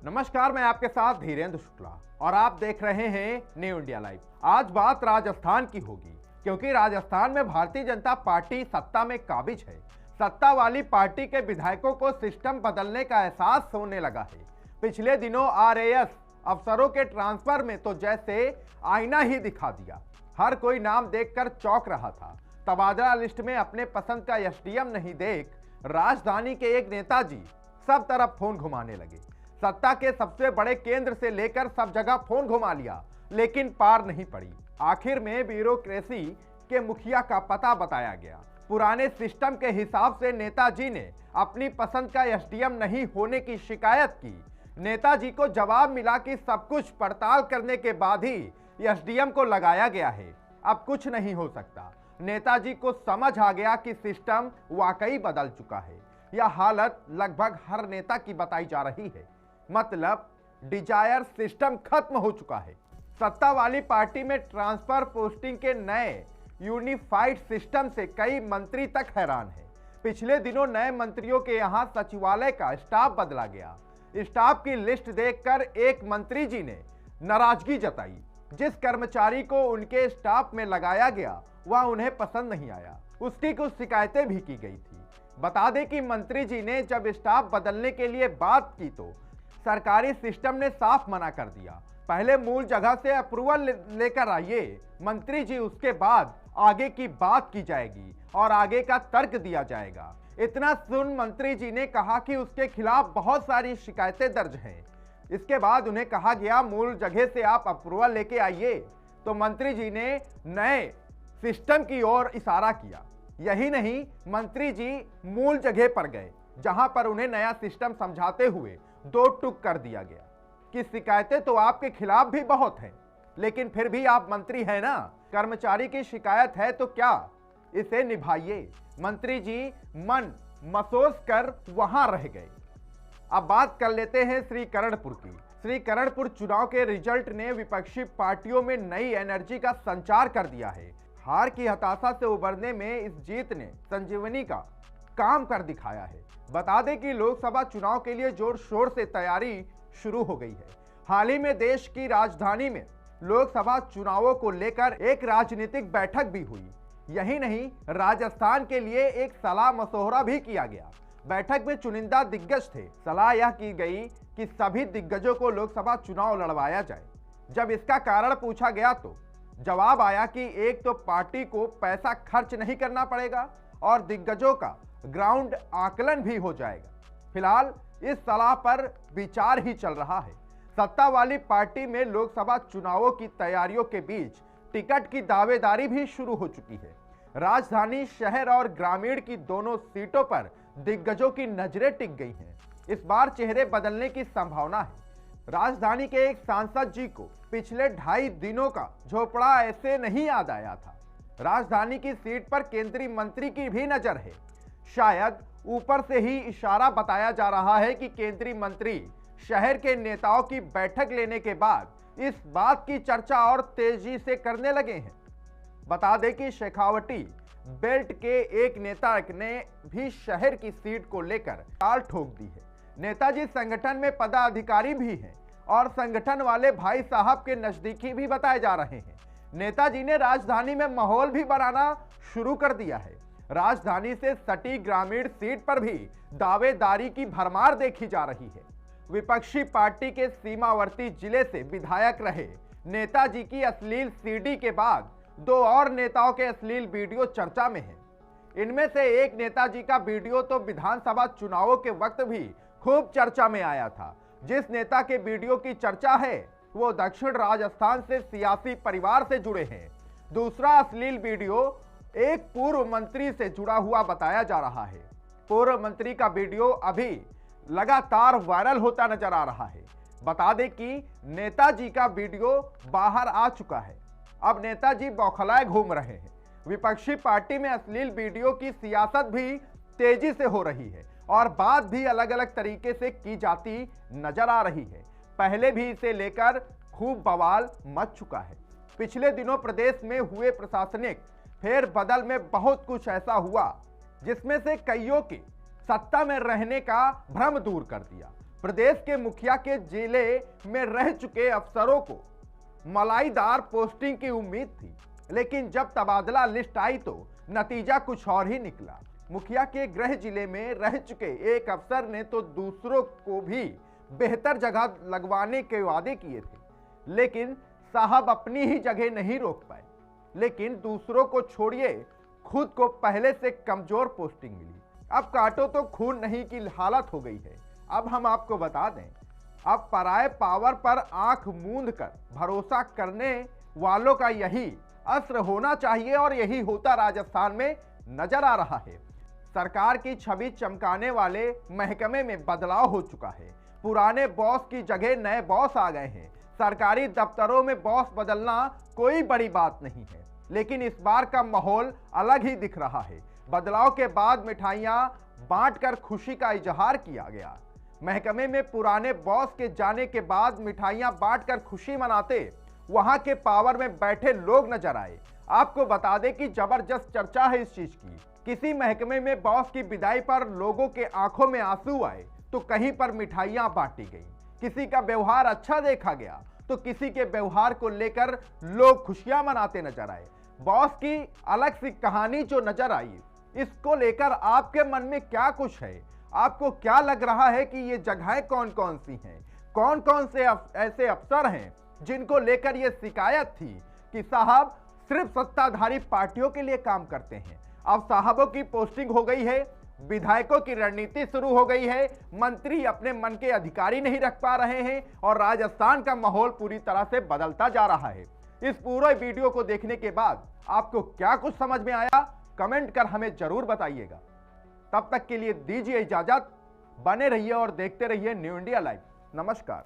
नमस्कार, मैं आपके साथ धीरेन्द्र शुक्ला और आप देख रहे हैं न्यू इंडिया लाइव। आज बात राजस्थान की होगी क्योंकि राजस्थान में भारतीय जनता पार्टी सत्ता में काबिज है। सत्ता वाली पार्टी के विधायकों को सिस्टम बदलने का एहसास होने लगा है। पिछले दिनों आरएएस अफसरों के ट्रांसफर में तो जैसे आईना ही दिखा दिया। हर कोई नाम देखकर चौंक रहा था। तबादला लिस्ट में अपने पसंद का एसडीएम नहीं देख राजधानी के एक नेताजी सब तरफ फोन घुमाने लगे। सत्ता के सबसे बड़े केंद्र से लेकर सब जगह फोन घुमा लिया, लेकिन पार नहीं पड़ी। आखिर में ब्यूरोक्रेसी के मुखिया का पता बताया गया। पुराने सिस्टम के हिसाब से नेताजी ने अपनी पसंद का एसडीएम नहीं होने की शिकायत की। नेताजी को जवाब मिला कि सब कुछ पड़ताल करने के बाद ही एसडीएम को लगाया गया है, अब कुछ नहीं हो सकता। नेताजी को समझ आ गया कि सिस्टम वाकई बदल चुका है। यह हालत लगभग हर नेता की बताई जा रही है। मतलब डिजायर सिस्टम खत्म हो चुका है। सत्ता वाली पार्टी में ट्रांसफर पोस्टिंग के नए यूनिफाइड सिस्टम से कई मंत्री तक हैरान है। पिछले दिनों नए मंत्रियों के यहां सचिवालय का स्टाफ बदला गया। स्टाफ की लिस्ट देखकर एक मंत्री जी ने नाराजगी जताई। जिस कर्मचारी को उनके स्टाफ में लगाया गया वह उन्हें पसंद नहीं आया। उसकी कुछ शिकायतें भी की गई थी। बता दें कि मंत्री जी ने जब स्टाफ बदलने के लिए बात की तो सरकारी सिस्टम ने साफ मना कर दिया। पहले मूल जगह से अप्रूवल लेकर आइए मंत्री जी, उसके बाद आगे की बात की जाएगी और आगे का तर्क दिया जाएगा। इतना सुन मंत्री जी ने कहा कि उसके खिलाफ बहुत सारी शिकायतें दर्ज हैं। इसके बाद उन्हें कहा गया मूल जगह से आप अप्रूवल लेके आइए, तो मंत्री जी ने नए सिस्टम की ओर इशारा किया। यही नहीं, मंत्री जी मूल जगह पर गए जहां पर उन्हें नया सिस्टम समझाते हुए दो टूक कर दिया गया कि शिकायतें तो आपके खिलाफ भी बहुत हैं, लेकिन फिर भी आप मंत्री हैं ना। कर्मचारी की शिकायत है तो क्या, इसे निभाइए। मंत्री जी मन मसोस कर वहां रह गए। अब बात कर लेते हैं श्रीकरणपुर की। श्रीकरणपुर चुनाव के रिजल्ट ने विपक्षी पार्टियों में नई एनर्जी का संचार कर दिया है। हार की हताशा से उबरने में इस जीत ने संजीवनी का काम कर दिखाया है। बता दें कि लोकसभा चुनाव के लिए जोर शोर से तैयारी शुरू हो गई है। हाल ही में देश की राजधानी में लोकसभा चुनावों को लेकर एक राजनीतिक बैठक भी हुई। यही नहीं, राजस्थान के लिए एक सलाह मशवरा भी किया गया। बैठक में चुनिंदा दिग्गज थे। सलाह यह की गई कि सभी दिग्गजों को लोकसभा चुनाव लड़वाया जाए। जब इसका कारण पूछा गया तो जवाब आया कि एक तो पार्टी को पैसा खर्च नहीं करना पड़ेगा और दिग्गजों का ग्राउंड आकलन भी हो जाएगा। फिलहाल इस सलाह पर विचार ही चल रहा है। सत्ता वाली पार्टी में लोकसभा चुनावों की तैयारियों के बीच टिकट की दावेदारी भी शुरू हो चुकी है। राजधानी शहर और ग्रामीण की दोनों सीटों पर दिग्गजों की नजरें टिक गई हैं। इस बार चेहरे बदलने की संभावना है। राजधानी के एक सांसद जी को पिछले 2.5 दिनों का झोपड़ा ऐसे नहीं याद आया था। राजधानी की सीट पर केंद्रीय मंत्री की भी नजर है। शायद ऊपर से ही इशारा बताया जा रहा है कि केंद्रीय मंत्री शहर के नेताओं की बैठक लेने के बाद इस बात की चर्चा और तेजी से करने लगे हैं। बता दें कि शेखावटी बेल्ट के एक नेता ने भी शहर की सीट को लेकर ताल ठोक दी है। नेताजी संगठन में पदाधिकारी भी हैं और संगठन वाले भाई साहब के नजदीकी भी बताए जा रहे हैं। नेताजी ने राजधानी में माहौल भी बनाना शुरू कर दिया है। राजधानी से सटी ग्रामीण सीट पर भी दावेदारी की भरमार देखी जा रही है। विपक्षी पार्टी के सीमावर्ती जिले से विधायक रहे नेताजी की अश्लील सीडी के बाद 2 और नेताओं के अश्लील वीडियो चर्चा में हैं। इनमें से एक नेताजी का वीडियो तो विधानसभा चुनावों के वक्त भी खूब चर्चा में आया था। जिस नेता के वीडियो की चर्चा है वो दक्षिण राजस्थान से सियासी परिवार से जुड़े हैं। दूसरा अश्लील वीडियो एक पूर्व मंत्री से जुड़ा हुआ बताया जा रहा है। पूर्व मंत्री का वीडियो अभी लगातार वायरल होता नजर आ रहा है। बता दें कि नेताजी का वीडियो बाहर आ चुका है। अब नेताजी बौखलाए घूम रहे हैं। विपक्षी पार्टी में अश्लील वीडियो की सियासत भी तेजी से हो रही है और बात भी अलग अलग तरीके से की जाती नजर आ रही है। पहले भी इसे लेकर खूब बवाल मच चुका है। पिछले दिनों प्रदेश में हुए प्रशासनिक फेरबदल में बहुत कुछ ऐसा हुआ जिसमें से कईयों के सत्ता में रहने का भ्रम दूर कर दिया। प्रदेश के मुखिया के जिले में रह चुके अफसरों को मलाईदार पोस्टिंग की उम्मीद थी, लेकिन जब तबादला लिस्ट आई तो नतीजा कुछ और ही निकला। मुखिया के गृह जिले में रह चुके एक अफसर ने तो दूसरों को भी बेहतर जगह लगवाने के वादे किए थे, लेकिन साहब अपनी ही जगह नहीं रोक पाए। लेकिन दूसरों को छोड़िए, खुद को पहले से कमजोर पोस्टिंग मिली। अब काटो तो खून नहीं की हालत हो गई है। अब हम आपको बता दें, अब पराये पावर पर आंख मूंद कर भरोसा करने वालों का यही अस्त्र होना चाहिए और यही होता राजस्थान में नजर आ रहा है। सरकार की छवि चमकाने वाले महकमे में बदलाव हो चुका है। पुराने बॉस की जगह नए बॉस आ गए हैं। सरकारी दफ्तरों में बॉस बदलना कोई बड़ी बात नहीं है, लेकिन इस बार का माहौल अलग ही दिख रहा है। बदलाव के बाद मिठाइयां बांटकर खुशी का इजहार किया गया। महकमे में पुराने बॉस के जाने के बाद मिठाइयां बांटकर खुशी मनाते वहां के पावर में बैठे लोग नजर आए। आपको बता दें कि जबरदस्त चर्चा है इस चीज की। किसी महकमे में बॉस की विदाई पर लोगों के आंखों में आंसू आए तो कहीं पर मिठाइयां बांटी गई। किसी का व्यवहार अच्छा देखा गया तो किसी के व्यवहार को लेकर लोग खुशियां मनाते नजर आए। बॉस की अलग सी कहानी जो नजर आई, इसको लेकर आपके मन में क्या कुछ है? आपको क्या लग रहा है कि ये जगहें कौन कौन सी हैं? कौन कौन से ऐसे अफसर हैं जिनको लेकर ये शिकायत थी कि साहब सिर्फ सत्ताधारी पार्टियों के लिए काम करते हैं? अब साहबों की पोस्टिंग हो गई है, विधायकों की रणनीति शुरू हो गई है, मंत्री अपने मन के अधिकारी नहीं रख पा रहे हैं और राजस्थान का माहौल पूरी तरह से बदलता जा रहा है। इस पूरे वीडियो को देखने के बाद आपको क्या कुछ समझ में आया, कमेंट कर हमें जरूर बताइएगा। तब तक के लिए दीजिए इजाजत, बने रहिए और देखते रहिए न्यू इंडिया लाइव। नमस्कार।